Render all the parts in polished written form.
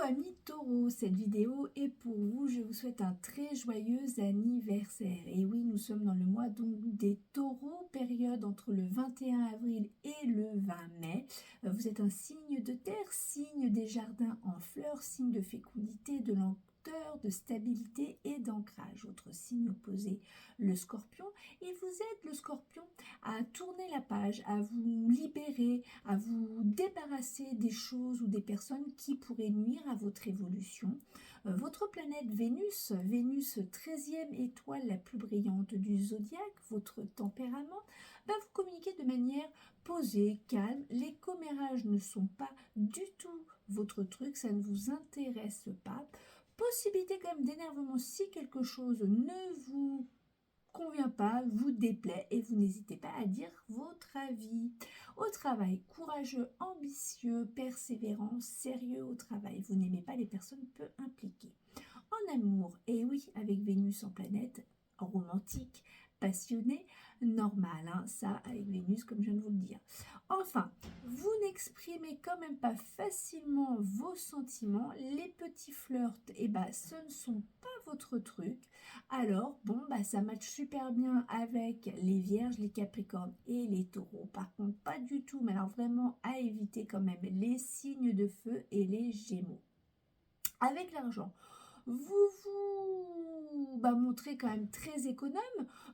amis taureaux, cette vidéo est pour vous. Je vous souhaite un très joyeux anniversaire. Et oui, nous sommes dans le mois donc des taureaux, période entre le 21 avril et le 20 mai. Vous êtes un signe de terre, signe des jardins en fleurs, signe de fécondité, de lenteur, de stabilité et d'ancrage. Votre signe opposé, le scorpion. Et vous êtes le scorpion à tourner la page, à vous libérer, à vous débarrasser des choses ou des personnes qui pourraient nuire à votre évolution. Votre planète Vénus, Vénus 13e étoile la plus brillante du zodiaque, votre tempérament, va vous communiquer de manière posée, calme. Les commérages ne sont pas du tout votre truc, ça ne vous intéresse pas. Possibilité quand même d'énervement si quelque chose ne vous convient pas, vous déplaît, et vous n'hésitez pas à dire votre avis. Au travail, courageux, ambitieux, persévérant, sérieux au travail. Vous n'aimez pas les personnes peu impliquées. En amour, et oui, avec Vénus en planète, romantique, passionné, normal, hein, ça avec Vénus comme je viens de vous le dire. Enfin, vous n'exprimez quand même pas facilement vos sentiments, les petits flirts, et ce ne sont pas votre truc. Alors bon, ça matche super bien avec les vierges, les capricornes et les taureaux. Par contre, pas du tout, mais alors vraiment à éviter quand même les signes de feu et les gémeaux. Avec l'argent, vous montrez quand même très économe,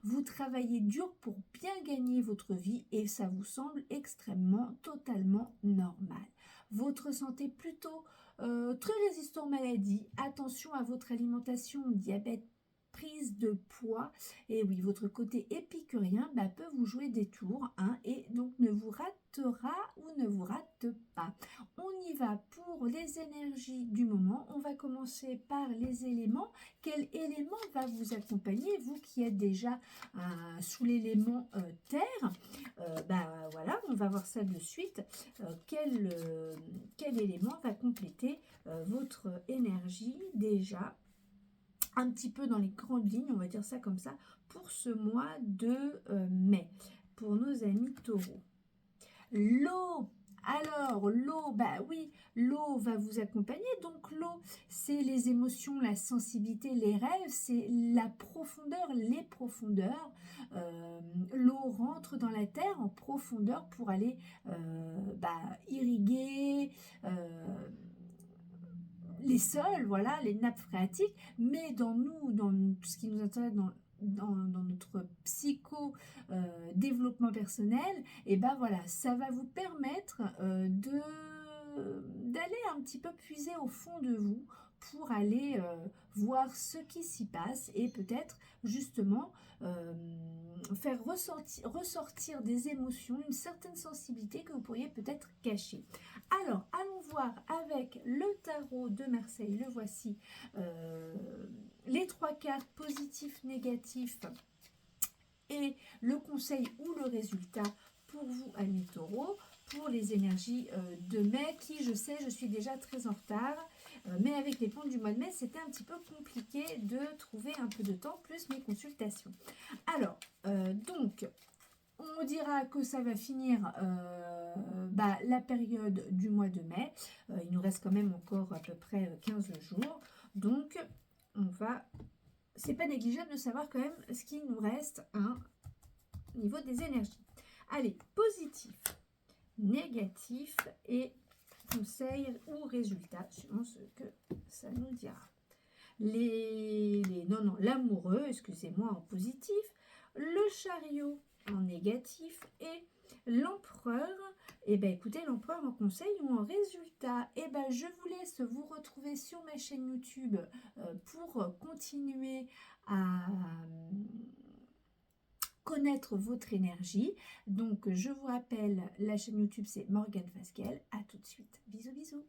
vous travaillez dur pour bien gagner votre vie et ça vous semble extrêmement, totalement normal. Votre santé plutôt très résistant aux maladies, attention à votre alimentation, diabète, prise de poids, et oui, votre côté épicurien peut vous jouer des tours, hein, et donc ne vous ratera ou ne vous rate pas. On y va pour les énergies du moment. On va commencer par les éléments. Quel élément va vous accompagner, vous qui êtes déjà sous l'élément terre? Voilà, on va voir ça de suite. Quel élément va compléter votre énergie déjà un petit peu dans les grandes lignes, on va dire ça comme ça, pour ce mois de mai, pour nos amis taureaux. L'eau, alors l'eau, oui, l'eau va vous accompagner, donc l'eau, c'est les émotions, la sensibilité, les rêves, c'est la profondeur, les profondeurs. L'eau rentre dans la terre en profondeur pour aller irriguer, les sols, voilà, les nappes phréatiques, mais dans ce qui nous intéresse dans notre développement personnel, et voilà, ça va vous permettre d'aller un petit peu puiser au fond de vous pour aller voir ce qui s'y passe et peut-être justement faire ressortir des émotions, une certaine sensibilité que vous pourriez peut-être cacher. Alors, allons voir avec le tarot de Marseille, le voici, les trois cartes positifs, négatifs et le conseil ou le résultat pour vous, amis taureaux, pour les énergies de mai, qui, je sais, je suis déjà très en retard, mais avec les ponts du mois de mai, c'était un petit peu compliqué de trouver un peu de temps, plus mes consultations. Alors, donc, on dira que ça va finir la période du mois de mai. Il nous reste quand même encore à peu près 15 jours. Donc, c'est pas négligeable de savoir quand même ce qu'il nous reste au niveau des énergies. Allez, positif, négatif et conseil ou résultat, suivant ce que ça nous dira. L'amoureux, excusez-moi, en positif, le chariot en négatif et l'empereur, écoutez, l'empereur en conseil ou en résultat. Je vous laisse vous retrouver sur ma chaîne YouTube pour continuer à connaître votre énergie. Donc, je vous rappelle, la chaîne YouTube, c'est Morgane Fasquelle. À tout de suite. Bisous, bisous.